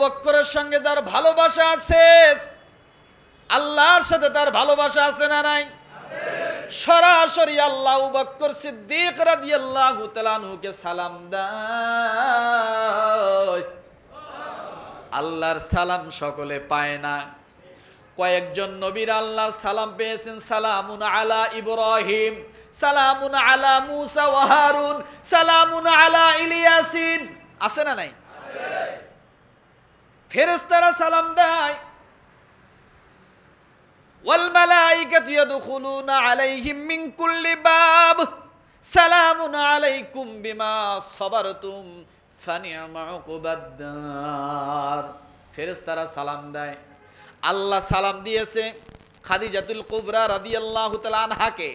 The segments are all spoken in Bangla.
বকরের সঙ্গে তার ভালোবাসা আছে, আল্লাহর সাথে তার ভালোবাসা আছে না নাই? সরাসরি আল্লাহ আবু বকর সিদ্দিক রাদিয়াল্লাহু তাআলা আনহুকে সালাম দেয়। আল্লাহর সালাম সকলে পায় না, কয়েকজন নবীর আল্লাহর সালাম পেয়েছেন। সালামুন আলা ইব্রাহিম, সালামুন আলা মুসা ওয়া হারুন, সালামুন আলা ইলিয়াসিন, আছে না নাই? ফেরেশতারা সালাম দেয়। ওয়াল মালাইকাতু ইয়াদখুলুনা আলাইহিম মিন কুল্লি বাব, সালামুন আলাইকুম বিমা সাবারতুম ফানি'মা উকবাদ-দার। ফেরেশতারা সালাম দেয়। আল্লাহ সালাম দিয়েছে খাদিজাতুল কুবরা রাদিয়াল্লাহু তাআলা আনহাকে।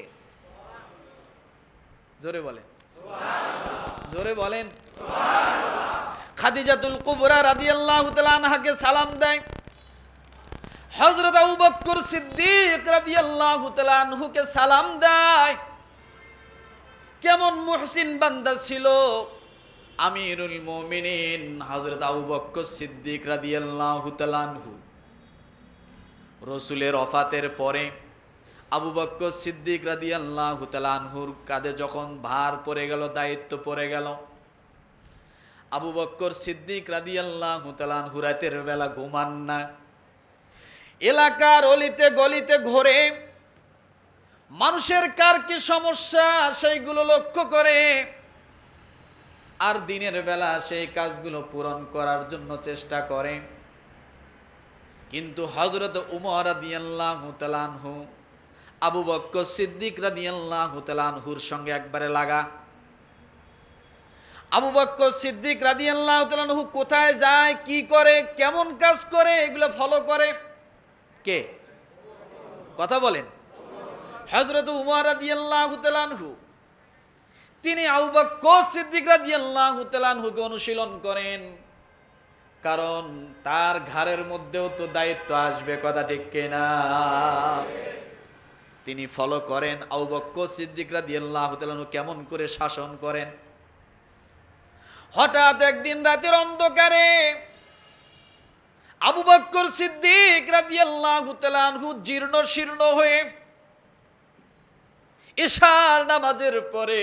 জোরে বলেন সুবহানাল্লাহ, জোরে বলেন সুবহানাল্লাহ। খাদিজাতুল কুবরা রাদিয়াল্লাহু তাআলা আনহাকে সালাম দেয়। হযরত আবু বকর সিদ্দিক রাদিয়াল্লাহু তাআলা আনহুকে সালাম দেয়। কেমন মুহসিন বান্দা ছিল আমিরুল মুমিনিন হযরত আবু বকর সিদ্দিক রাদিয়াল্লাহু তাআলা আনহু। রাসূলের ওফাতের পরে আবু বকর সিদ্দিক রাদিয়াল্লাহু তাআলা আনহুর কাঁধে যখন ভার পড়ে গেল, দায়িত্ব পড়ে গেল, আবু বকর সিদ্দিক রাদিয়াল্লাহু তাআলা আনহু রাতের বেলা ঘুমান না, এলাকার অলিতে গলিতে ঘোরে, মানুষের কার কি সমস্যা সেইগুলো লক্ষ্য করে, আর দিনের বেলা সেই কাজগুলো পূরণ করার জন্য চেষ্টা করে। কিন্তু হযরত উমর রাদিয়াল্লাহু তাআলা আনহু আবু বকর সিদ্দিক রাদিয়াল্লাহু তাআলা আনহুর সঙ্গে একবারে লাগা। আবু বকর সিদ্দিক রাদিয়াল্লাহু তাআলা আনহু কোথায় যায়, কি করে, কেমন কাজ করে, এগুলো ফলো করে কে? কথা বলেন। হযরত উমর রাদিয়াল্লাহু তাআলা আনহু তিনি আবু বকর সিদ্দিক রাদিয়াল্লাহু তাআলা আনহুকে অনুশীলন করেন, কারণ তার ঘাড়ের মধ্যেও তো দায়িত্ব আসবে, কথা ঠিক কিনা? তিনি ফলো করেন আবু বকর সিদ্দিক রাদিয়াল্লাহু তাআলা আনহু কেমন করে শাসন করেন। হঠাৎ একদিন রাতের অন্ধকারে আবু বকর সিদ্দিক রাদিয়াল্লাহু তাআলা আনহু জীর্ণ শীর্ণ হয়ে ইশার নামাজের পরে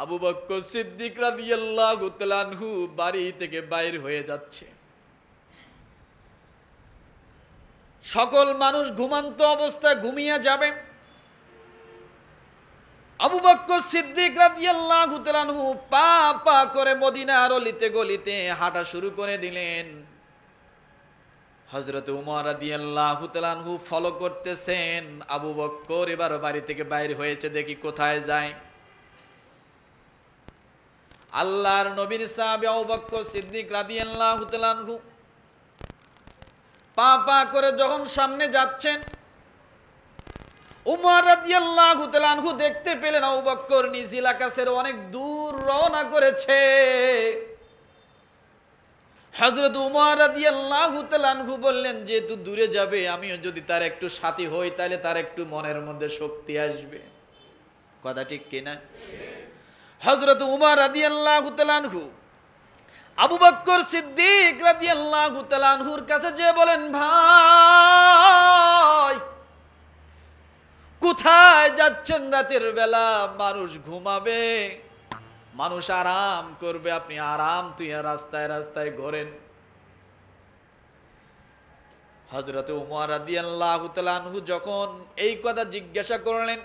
আবু বকর সিদ্দিক রাদিয়াল্লাহু তাআলা আনহু বাড়ি থেকে বাইর হয়ে যাচ্ছে। সকল মানুষ ঘুমন্ত অবস্থায় ঘুমিয়ে যাবে। আবু বকর সিদ্দিক রাদিয়াল্লাহু তাআলা আনহু পা পা করে মদিনার অলিতে গলিতে হাঁটা শুরু করে দিলেন। হযরত উমর রাদিয়াল্লাহু তাআলা আনহু ফলো করতেছেন, আবু বকর এবার বাড়ি থেকে বাইর হয়েছে, দেখি কোথায় যায়। আল্লাহর নবীর সাহাবী আবু বকর সিদ্দিক রাদিয়াল্লাহু তাআলা আনহু পা পা করে যখন সামনে যাচ্ছেন, উমর রাদিয়াল্লাহু তাআলা আনহু দেখতে পেলেন আবু বকর নিজ এলাকা ছেড়ে অনেক দূর রওনা করেছে। হযরত উমর রাদিয়াল্লাহু তাআলা আনহু বললেন, যেহেতু দূরে যাবে, আমিও যদি তার একটু সাথী হই তাহলে তার একটু মনের মধ্যে শক্তি আসবে, কথা ঠিক কিনা? হযরত উমর রাদিয়াল্লাহু তাআলা আনহু আবু বকর সিদ্দিক রাদিয়াল্লাহু তাআলা আনহুর কাছে যে বলেন, ভাই কোথায় যাচ্ছেন? রাতের বেলা মানুষ ঘুমাবে, মানুষ আরাম করবে, আপনি আরাম তুই রাস্তায় রাস্তায় ঘোরেন। হযরত উমর রাদিয়াল্লাহু তাআলা আনহু যখন এই কথা জিজ্ঞাসা করলেন,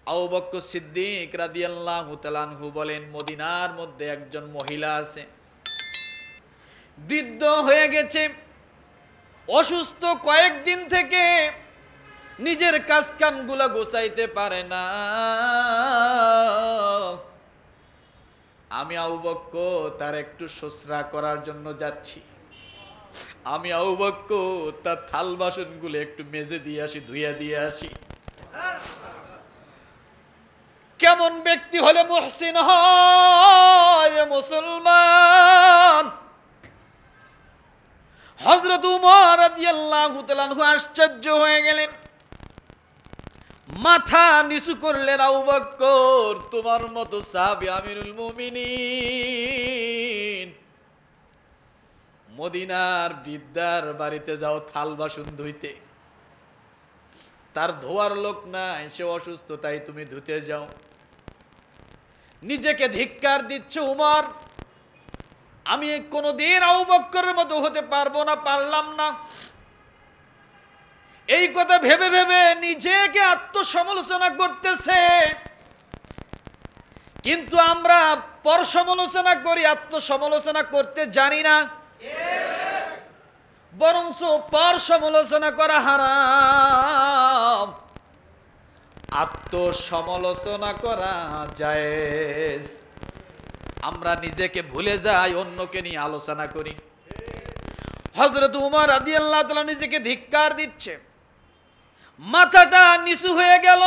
আবু বকর সিদ্দিক রাদিয়াল্লাহু তাআলা আনহু বলেন, মদিনার মধ্যে একজন মহিলা আছে, বৃদ্ধ হয়ে গেছে, অসুস্থ, কয়েকদিন থেকে নিজের কাজ কামগুলো গোছাইতে পারে না। আমি আবু বকর তার একটু শুশ্রূষা করার জন্য যাচ্ছি। আমি আবু বকর তার থাল বাসনগুলো একটু মেজে দিয়ে আসি, ধুইয়া দিয়ে আসি। কেমন ব্যক্তি হলে মুহসিন হয় মুসলমান? হযরত উমর রাদিয়াল্লাহু তাআলা আনহু আশ্চর্য হয়ে গেলেন, মাথা নিচু করলেন, আবু বকর তোমার মতো সাহাবী আমিরুল মুমিনিন মদিনার বৃদ্ধার বাড়িতে যাও থাল বাসন ধুইতে, তার ধোয়ার লোক নাই, সে অসুস্থ, তাই তুমি ধুতে যাও। নিজেকে ধিক্কার দিচ্ছে উমর, আমি কোনোদিন আবু বকরের মতো হতে পারবো না, পারলাম না। এই কথা ভেবে ভেবে নিজেকে আত্মসমালোচনা করতেছে। কিন্তু আমরা পর সমালোচনা করি, আত্মসমালোচনা করতে জানি না, বরঞ্চ পর সমালোচনা করা হারাম, আত্মসমালোচনা করা জায়েজ। আমরা নিজেকে ভুলে যাই, অন্যকে নিয়ে আলোচনা করি। হযরত উমর রাদিয়াল্লাহু তাআলা নিজেকে ধিক্কার দিচ্ছে, মাথাটা নিচু হয়ে গেল।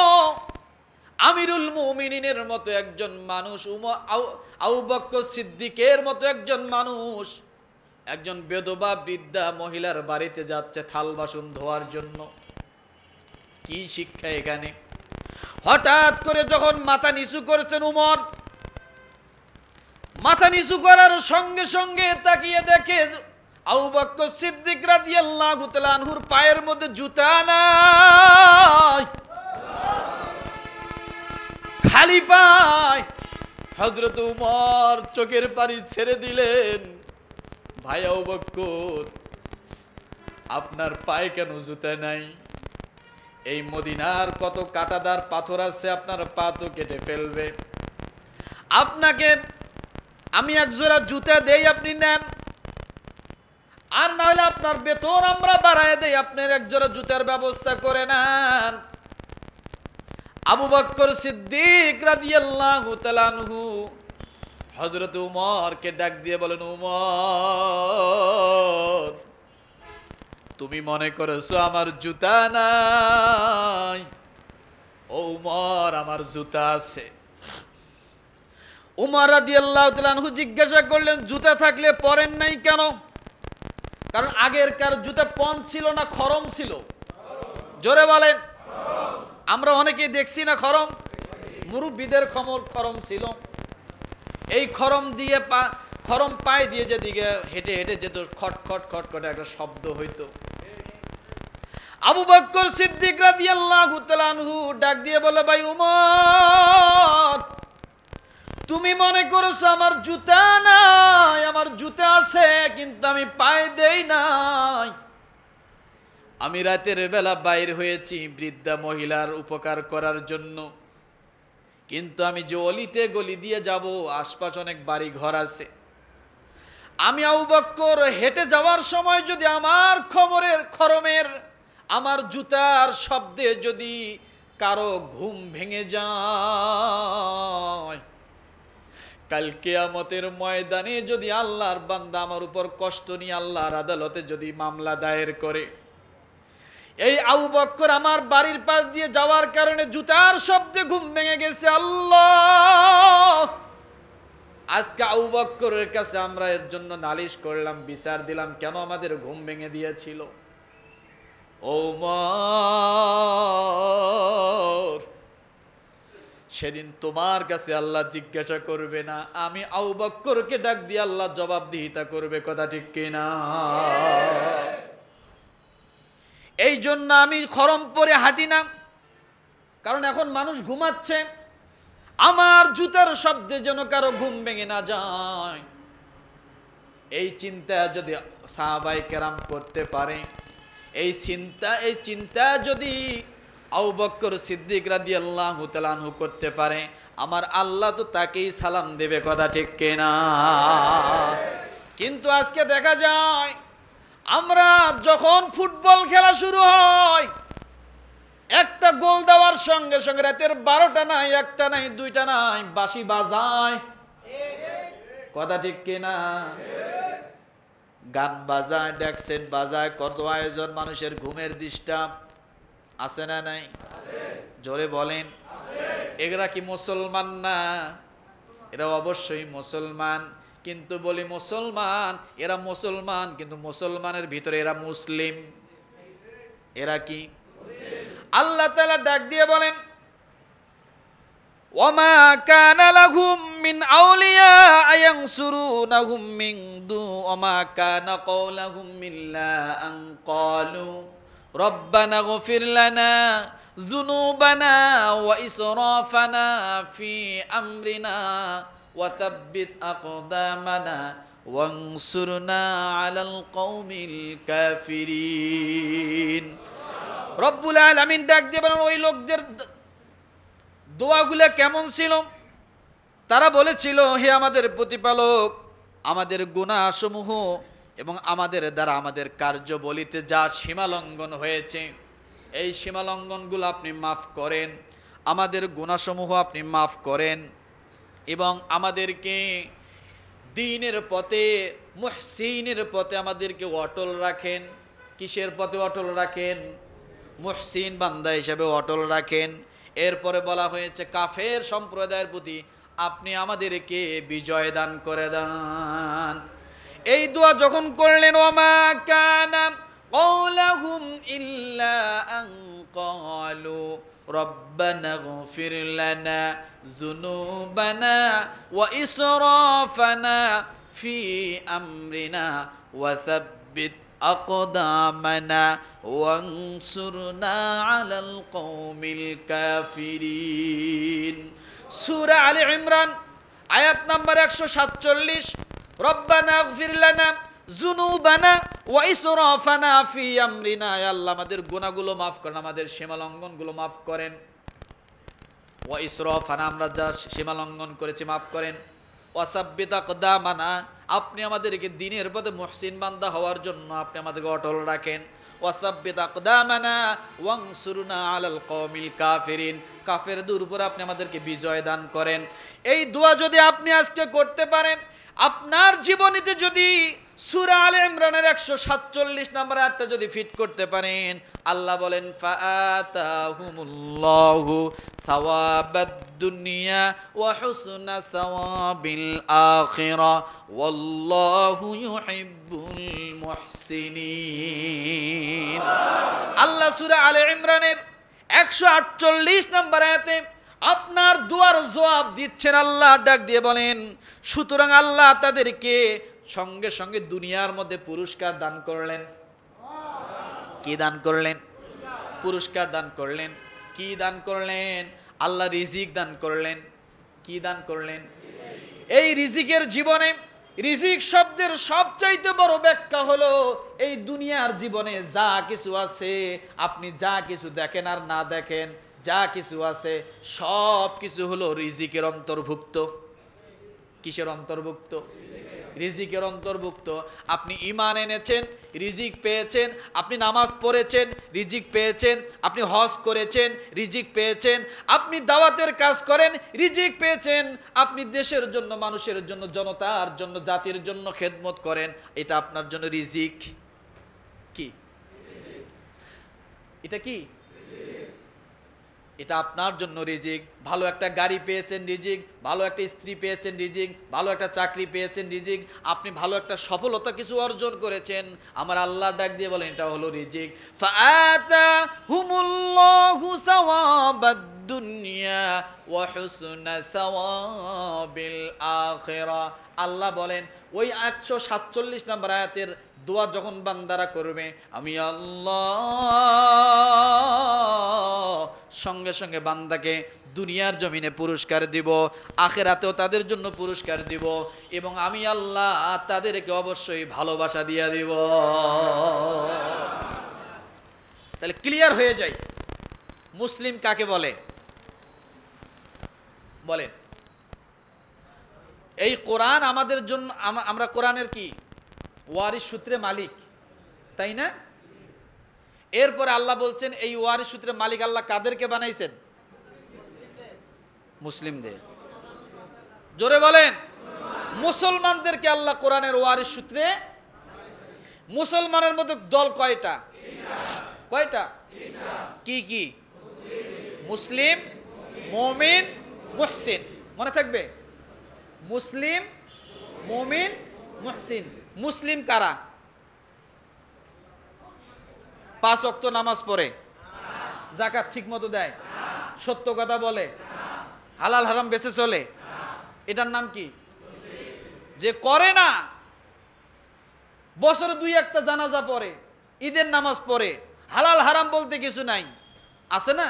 আমিরুল মুমিনিনের মতো একজন মানুষ, আবু বকর সিদ্দিকের মতো একজন মানুষ, একজন বেদবা বৃদ্ধা মহিলার বাড়িতে যাচ্ছে থাল বাসন ধোয়ার জন্য। কি শিক্ষা এখানে! হঠাৎ করে যখন মাথা নিচু করেছেন উমর, মাথা নিচু করার সঙ্গে সঙ্গে তাকিয়ে দেখে আবু বকর সিদ্দিক রাদিয়াল্লাহু তাআলা আনহুর পায়ের মধ্যে জুতা নাই, খালি পায়। হযরত উমর চোখের পানি ছেড়ে দিলেন, ভাই আবু বকর, আপনার পায়ে কেন জুতা নাই? এই মদিনার কত কাঁটাদার পাথর আছে, আপনার পা তো কেটে ফেলবে। আপনাকে আমি এক জোড়া জুতা দেই, আপনি নেন, আর না হলে আপনার বেতন আমরা বাড়ায় দেই, আপনার এক জোড়া জুতার ব্যবস্থা করে নেন। আবু বকর সিদ্দিক রাদিয়াল্লাহু তাআলা আনহু হযরত উমরকে ডাক দিয়ে বলেন, উমর, তুমি মনে করেছো আমার জুতা নাই? ও উমর, আমার জুতা আছে। উমর রাদিয়াল্লাহু তাআলা আনহু জিজ্ঞাসা করলেন, জুতা থাকলে পরেন নাই কেন? কারণ আগেরকার জুতা পন ছিল না খরম ছিল? জোরে বলেন। আমরা অনেকেই দেখছি না খরম, মুরব্বিদের খরম ছিল। এই খরম দিয়ে খরম পায়ে দিয়ে যেদিকে হেঁটে হেঁটে যেত, খট খট খট খট একটা শব্দ হইতো। আবু বকর সিদ্দিক রাদিয়াল্লাহু তাআলা আনহু ডাক দিয়ে বলে, ভাই উমর, তুমি মনে করেছো আমার জুতা নাই? আমার জুতা আছে, কিন্তু আমি পায়ে দেই নাই। আমি রাতের বেলা বাইর হয়েছি বৃদ্ধা মহিলার উপকার করার জন্য, কিন্তু আমি যে অলিতে গলি দিয়ে যাব, আশপাশ অনেক বাড়ি ঘর আছে, আমি আবু বকর হেঁটে যাওয়ার সময় যদি আমার খরমের আমার জুতার শব্দে যদি কারো ঘুম ভেঙে যায়, কাল কিয়ামতের ময়দানে যদি আল্লাহর বান্দা আমার উপর কষ্ট নিয়ে আল্লাহর আদালতে যদি মামলা দায়ের করে, এই আবু বকর আমার বাড়ির পাশ দিয়ে যাওয়ার কারণে জুতার শব্দে ঘুম ভেঙে গেছে, আল্লাহ, আজকে আবু বকরের কাছে আমরা এর জন্য নালিশ করলাম, বিচার দিলাম, কেন আমাদের ঘুম ভেঙে দিয়েছিল। ওমর, সেদিন তোমার কাছে আল্লাহ জিজ্ঞাসা করবে না, আমি আবু বকরকে ডাক দিয়ে আল্লাহ জবাবদিহিতা করবে, কথা ঠিক কিনা? এই জন্য আমি খরম পরে হাঁটি না, কারণ এখন মানুষ ঘুমাচ্ছে, আমার জুতার শব্দে যেন কারো ঘুম ভেঙে না যায়। এই চিন্তা যদি সাহাবায়ে কেরাম করতে পারে, এই চিন্তা যদি আবু বকর সিদ্দিক রাদিয়াল্লাহু তাআলা আনহু করতে পারে, আমার আল্লাহ তো তাকেই সালাম দেবে, কথা ঠিক কিনা? কিন্তু আজকে দেখা যায়, আমরা যখন ফুটবল খেলা শুরু হয়, একটা গোল দেওয়ার সঙ্গে সঙ্গে রাতের 12টা নাই, 1টা নাই, 2টা নাই, বাঁশি বাজায়, কথা ঠিক কিনা? গান বাজায়, ডেক সেট বাজায়, কত আয়োজন, মানুষের ঘুমের ডিস্টার্ব আছে না নাই? জোরে বলেন। এরা কি মুসলমান না? এরা অবশ্যই মুসলমান, কিন্তু বলি মুসলমান, এরা মুসলমান, কিন্তু মুসলমানের ভিতরে এরা মুসলিম। এরা কি? আল্লাহ তাআলা ডাক দিয়ে বলেন, وما كان لهم من أولياء ينصرونهم من دون وما كان قولهم إلا أن قالوا ربنا اغفر لنا ذنوبنا وإسرافنا في أمرنا وثبت أقدامنا وانصرنا على القوم الكافرين রব্বুল আলামিন ডাক দিয়ে বলেন ওই লোকদের দোয়াগুলো কেমন ছিল? তারা বলেছিল, হে আমাদের প্রতিপালক, আমাদের গুনাহসমূহ এবং আমাদের দ্বারা আমাদের কার্যবলিতে যা সীমালঙ্ঘন হয়েছে এই সীমালঙ্ঘনগুলো আপনি মাফ করেন, আমাদের গুনাহসমূহ আপনি মাফ করেন এবং আমাদেরকে দ্বীনের পথে মুহসিনের পথে আমাদেরকে অটল রাখেন। কিসের পথে অটল রাখেন? মুহসিন বান্দা হিসেবে অটল রাখেন। এরপরে বলা হয়েছে কাফের সম্প্রদায়ের প্রতি আপনি আমাদেরকে বিজয় দান করে দেন। এই দোয়া যখন করলেন, ওমা কানা কওলাহুম ইল্লা আন ক্বালু রব্বানা গফির লানা যুনুবানা ওয়া ইসরাফানা ফি আমরিনা ওয়া সাব্বিত أقدامنا وانصرنا على القوم الكافرين সূরা আলে ইমরান আয়াত নাম্বার 147 রব্বানা ইগফির লানা যুনুবানা ওয়া ইসরাফানা ফি আমরিনা। হে আল্লাহ আমাদের গুনাহগুলো maaf করেন, আমাদের সীমালঙ্ঘনগুলো maaf করেন। ওয়া ইসরাফানা আমরা যা সীমালঙ্ঘন করেছি maaf করেন। ওয়াসাব্বিত আকদামানা আপনি আমাদেরকে দ্বীনের পথে মুহসিন বান্দা হওয়ার জন্য আপনি আমাদেরকে অটল রাখেন। ওয়াসাব্বিত আকদামানা ওয়ানসুরনা আলাল কওমিল কাফিরিন কাফেরদের উপর আপনি আমাদেরকে বিজয় দান করেন। এই দোয়া যদি আপনি আজকে করতে পারেন, আপনার জীবনীতে যদি সূরা আলে ইমরানের 147 নম্বর আয়াতটা যদি ফিট করতে পারেন, আল্লাহ বলেন ফাআতাহুমুল্লাহু সাওয়াবাদ দুনিয়া ওয়া হুসনা সাওয়াবিল আখিরা ওয়াল্লাহু ইউহিব্বুল মুহসিনিন। আল্লাহ সূরা আলে ইমরানের 148 নম্বর আয়াতে আপনার দুয়ার জবাব দিচ্ছেন। আল্লাহ ডাক দিয়ে বলেন, সুতরাং আল্লাহ তাদেরকে সঙ্গে সঙ্গে দুনিয়ার মধ্যে পুরস্কার দান করলেন। কি দান করলেন? পুরস্কার দান করলেন। কি দান করলেন? আল্লাহ রিজিক দান করলেন। কি দান করলেন? এই রিজিকের জীবনে রিজিক শব্দের সবচাইতে বড় ব্যাখ্যা হলো এই দুনিয়ার জীবনে যা কিছু আছে, আপনি যা কিছু দেখেন আর না দেখেন, যা কিছু আছে সব কিছু হলো রিজিকের অন্তর্ভুক্ত। কিসের অন্তর্ভুক্ত? রিজিকের অন্তর্ভুক্ত। আপনি ঈমান এনেছেন, রিজিক পেয়েছেন। আপনি নামাজ পড়েছেন, রিজিক পেয়েছেন। আপনি হজ করেছেন, রিজিক পেয়েছেন। আপনি দাওয়াতের কাজ করেন, রিজিক পেয়েছেন। আপনি দেশের জন্য, মানুষের জন্য, জনতার জন্য, জাতির জন্য খেদমত করেন, এটা আপনার জন্য রিজিক। কি এটা? কি এটা আপনার জন্য রিজিক। ভালো একটা গাড়ি পেয়েছেন রিজিক, ভালো একটা স্ত্রী পেয়েছেন রিজিক, ভালো একটা চাকরি পেয়েছেন রিজিক, আপনি ভালো একটা সফলতা কিছু অর্জন করেছেন, আমার আল্লাহ ডাক দিয়ে বলেন এটা হলো রিজিক। ফাআতাহুমুল্লাহু সাওয়াবাদ দুনিয়া ওয়া হুসনা সাওয়াবিল আখিরা। আল্লাহ বলেন ওই 147 নম্বর আয়াতের দোয়া যখন বান্দারা করবে, আমি আল্লাহ সঙ্গে সঙ্গে বান্দাকে দুনিয়ার জমিনে পুরস্কার দিব, আখিরাতেও তাদের জন্য পুরস্কার দিব, এবং আমি আল্লাহ তাদেরকে অবশ্যই ভালোবাসা দিয়ে দিব। তাহলে ক্লিয়ার হয়ে যায় মুসলিম কাকে বলে। বলেন, এই কোরআন আমাদের জন্য, আমরা কোরআনের কি ওয়ারিস সূত্রে মালিক, তাই না? এরপরে আল্লাহ বলছেন এই ওয়ারিস সূত্রে মালিক আল্লাহ কাদেরকে বানাইছেন? মুসলিমদের। জোরে বলেন, মুসলমানদেরকে আল্লাহ কোরআনের ওয়ারিস সূত্রে। মুসলমানের মধ্যে দল কয়টা? কয়টা? কি কি? মুসলিম, মুমিন, মুহসিন। মনে থাকবে, মুসলিম, মুমিন, মুহসিন। মুসলিম কারা? 5 ওয়াক্ত নামাজ পড়ে, যাকাত ঠিক মতো দেয়, সত্য কথা বলে, হালাল হারাম বেঁচে চলে? এটার নাম কি? যে করে না, বছরে 2-1টা জানাজা পড়ে, ঈদের নামাজ পড়ে, হালাল হারাম বলতে কিছু নাই, আছে না?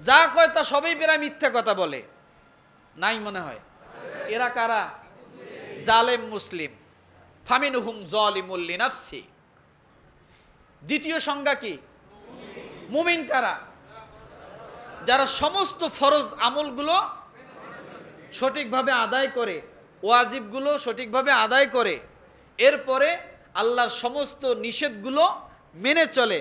যা কয় তা সবই প্রায় মিথ্যা কথা বলে, নাই মনে হয়? এরা কারা? জালেম মুসলিম। ফামিনহুম যালিমুল লিনাফসি। দ্বিতীয় সংজ্ঞা কি? মুমিন কারা? যারা সমস্ত ফরজ আমলগুলো সঠিকভাবে আদায় করে, ওয়াজিবগুলো সঠিকভাবে আদায় করে, এরপরে আল্লাহর সমস্ত নিষেধগুলো মেনে চলে।